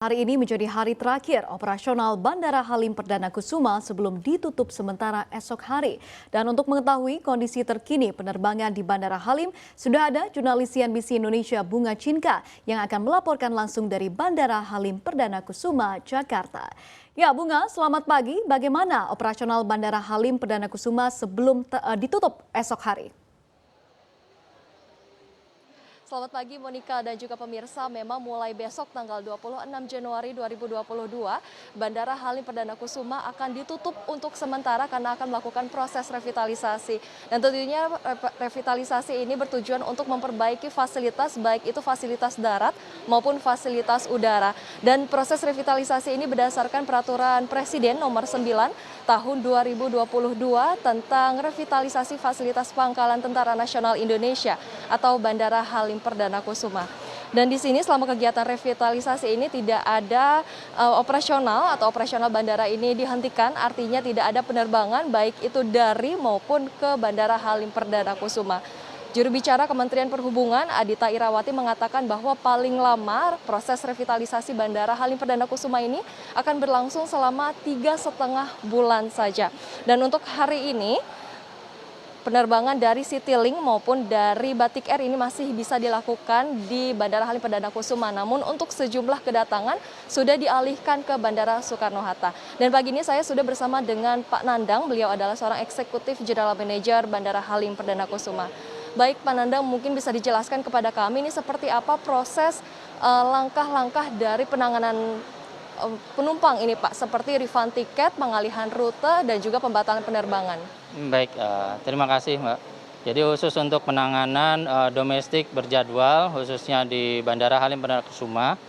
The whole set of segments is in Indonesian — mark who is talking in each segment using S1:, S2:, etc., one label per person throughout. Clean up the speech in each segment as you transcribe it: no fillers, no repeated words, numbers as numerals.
S1: Hari ini menjadi hari terakhir operasional Bandara Halim Perdana Kusuma sebelum ditutup sementara esok hari. Dan untuk mengetahui kondisi terkini penerbangan di Bandara Halim, sudah ada jurnalis CNBC Indonesia Bunga Cinka yang akan melaporkan langsung dari Bandara Halim Perdana Kusuma, Jakarta. Ya Bunga, selamat pagi. Bagaimana operasional Bandara Halim Perdana Kusuma sebelum ditutup esok hari?
S2: Selamat pagi Monica dan juga pemirsa, memang mulai besok tanggal 26 Januari 2022, Bandara Halim Perdana Kusuma akan ditutup untuk sementara karena akan melakukan proses revitalisasi. Dan tentunya revitalisasi ini bertujuan untuk memperbaiki fasilitas, baik itu fasilitas darat maupun fasilitas udara. Dan proses revitalisasi ini berdasarkan peraturan Presiden nomor 9 tahun 2022 tentang revitalisasi fasilitas pangkalan Tentara Nasional Indonesia atau Bandara Halim Perdana Kusuma. Dan di sini selama kegiatan revitalisasi ini tidak ada operasional bandara ini dihentikan, artinya tidak ada penerbangan baik itu dari maupun ke Bandara Halim Perdana Kusuma. Juru bicara Kementerian Perhubungan Adita Irawati mengatakan bahwa paling lama proses revitalisasi Bandara Halim Perdana Kusuma ini akan berlangsung selama 3,5 bulan saja. Dan untuk hari ini, penerbangan dari Citylink maupun dari Batik Air ini masih bisa dilakukan di Bandara Halim Perdana Kusuma. Namun untuk sejumlah kedatangan sudah dialihkan ke Bandara Soekarno-Hatta. Dan pagi ini saya sudah bersama dengan Pak Nandang, beliau adalah seorang eksekutif General Manager Bandara Halim Perdana Kusuma. Baik Pak Nandang, mungkin bisa dijelaskan kepada kami ini seperti apa proses langkah-langkah dari penanganan penumpang ini Pak, seperti refund tiket, pengalihan rute, dan juga pembatalan penerbangan.
S3: Baik, terima kasih Mbak. Jadi khusus untuk penanganan domestik berjadwal, khususnya di Bandara Halim Perdana Kusuma,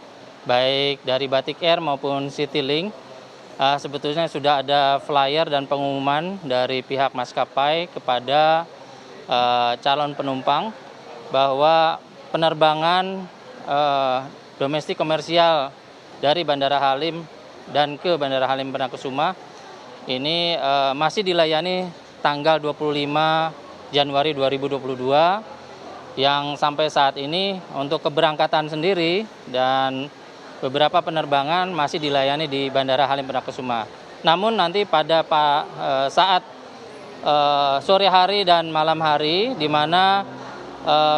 S3: baik dari Batik Air maupun Citylink, sebetulnya sudah ada flyer dan pengumuman dari pihak maskapai kepada calon penumpang bahwa penerbangan domestik komersial dari Bandara Halim dan ke Bandara Halim Perdana Kusuma ini masih dilayani tanggal 25 Januari 2022 yang sampai saat ini untuk keberangkatan sendiri dan beberapa penerbangan masih dilayani di Bandara Halim Perdana Kusuma. Namun nanti pada saat sore hari dan malam hari di mana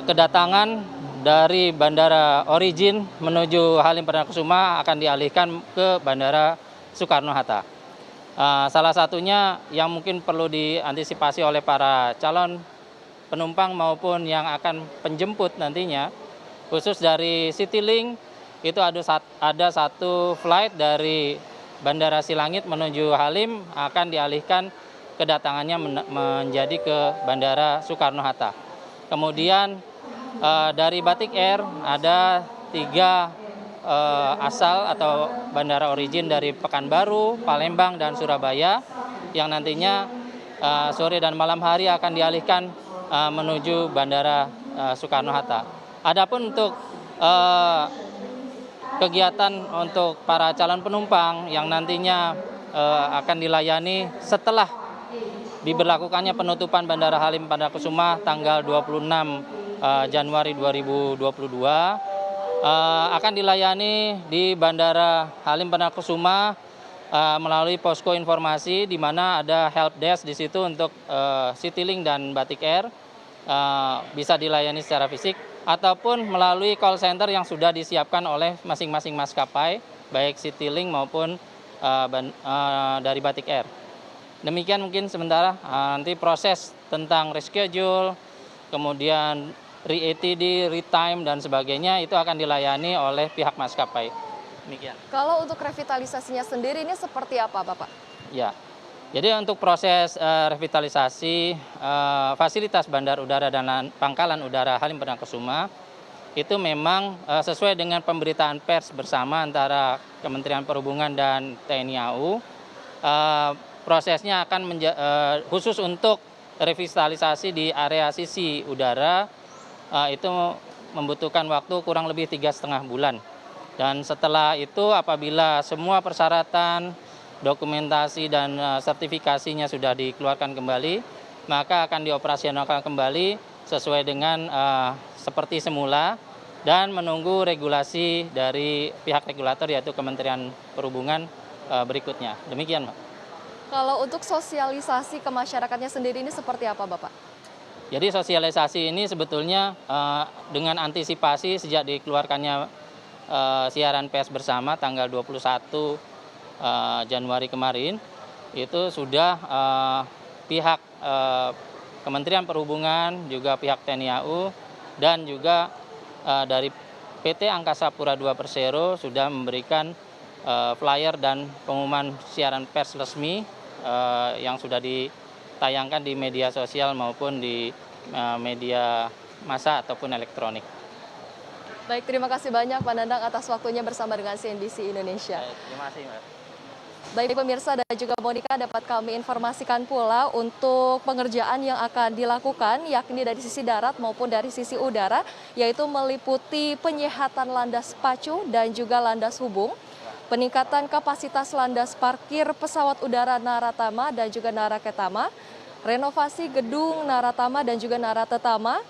S3: kedatangan dari Bandara Origin menuju Halim Perdana Kusuma akan dialihkan ke Bandara Soekarno-Hatta. Salah satunya yang mungkin perlu diantisipasi oleh para calon penumpang maupun yang akan penjemput nantinya, khusus dari Citylink itu ada satu flight dari Bandara Silangit menuju Halim akan dialihkan kedatangannya menjadi ke Bandara Soekarno-Hatta. Kemudian dari Batik Air ada 3 asal atau bandara origin dari Pekanbaru, Palembang, dan Surabaya yang nantinya sore dan malam hari akan dialihkan menuju Bandara Soekarno-Hatta. Adapun untuk kegiatan untuk para calon penumpang yang nantinya akan dilayani setelah diberlakukannya penutupan Bandara Halim Perdana Kusuma tanggal 26 Januari 2022 akan dilayani di Bandara Halim Perdana Kusuma melalui posko informasi di mana ada help desk di situ untuk Citylink dan Batik Air bisa dilayani secara fisik ataupun melalui call center yang sudah disiapkan oleh masing-masing maskapai baik Citylink maupun dari Batik Air. Demikian mungkin sementara, nanti proses tentang reschedule, kemudian re-ATD, retime, dan sebagainya itu akan dilayani oleh pihak maskapai. Demikian.
S2: Kalau untuk revitalisasinya sendiri ini seperti apa Bapak?
S3: Ya, jadi untuk proses revitalisasi fasilitas bandar udara dan pangkalan udara Halim Perdana Kusuma itu memang sesuai dengan pemberitaan pers bersama antara Kementerian Perhubungan dan TNI AU. Prosesnya akan khusus untuk revitalisasi di area sisi udara itu membutuhkan waktu kurang lebih 3,5 bulan. Dan setelah itu apabila semua persyaratan, dokumentasi dan sertifikasinya sudah dikeluarkan kembali, maka akan dioperasionalkan kembali sesuai dengan seperti semula dan menunggu regulasi dari pihak regulator yaitu Kementerian Perhubungan berikutnya. Demikian, Mbak.
S2: Kalau untuk sosialisasi ke masyarakatnya sendiri ini seperti apa, Bapak?
S3: Jadi sosialisasi ini sebetulnya dengan antisipasi sejak dikeluarkannya siaran pers bersama tanggal 21 Januari kemarin, itu sudah pihak Kementerian Perhubungan, juga pihak TNI AU, dan juga dari PT Angkasa Pura II Persero sudah memberikan flyer dan pengumuman siaran pers resmi yang sudah ditayangkan di media sosial maupun di media massa ataupun elektronik.
S2: Baik, terima kasih banyak Pak Nandang atas waktunya bersama dengan CNBC Indonesia.
S3: Baik, terima kasih, Mbak.
S2: Baik pemirsa dan juga Monika, dapat kami informasikan pula untuk pengerjaan yang akan dilakukan yakni dari sisi darat maupun dari sisi udara, yaitu meliputi penyehatan landas pacu dan juga landas hubung, peningkatan kapasitas landas parkir pesawat udara Naratama dan juga Naraketama, renovasi gedung Naratama dan juga Naratetama,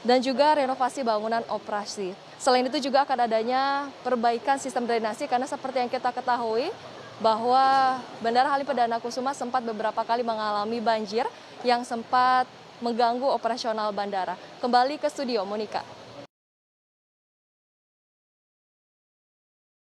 S2: dan juga renovasi bangunan operasi. Selain itu juga akan adanya perbaikan sistem drainasi karena seperti yang kita ketahui bahwa Bandara Halim Perdana Kusuma sempat beberapa kali mengalami banjir yang sempat mengganggu operasional bandara. Kembali ke studio, Monika.